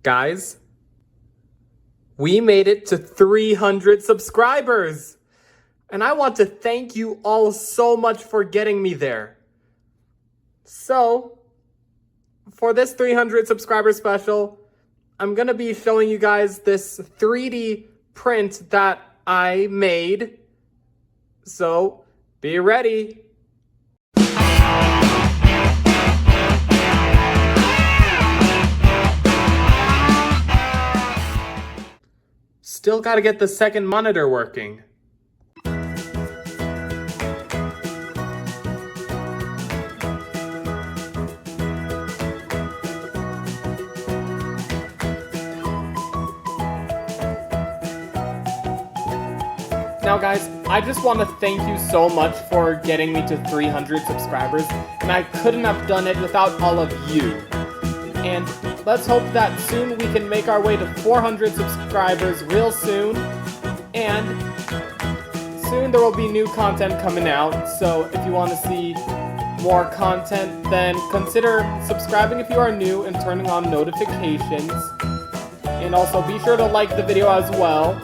Guys, we made it to 300 subscribers. And I want to thank you all so much for getting me there. So, for this 300 subscriber special, I'm going to be showing you guys this 3D print that I made. So, be ready. Still gotta get the second monitor working. Now guys, I just want to thank you so much for getting me to 300 subscribers, and I couldn't have done it without all of you. And let's hope that soon we can make our way to 400 subscribers real soon, and soon there will be new content coming out, so if you want to see more content, then consider subscribing if you are new and turning on notifications. And also be sure to like the video as well,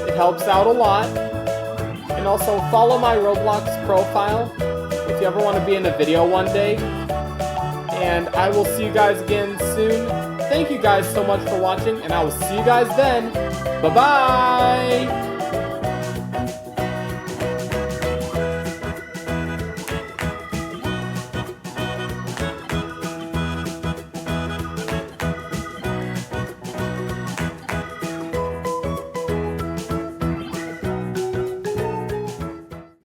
it helps out a lot. And also follow my Roblox profile if you ever want to be in a video one day. And I will see you guys again soon. Thank you guys so much for watching, and I will see you guys then. Bye-bye!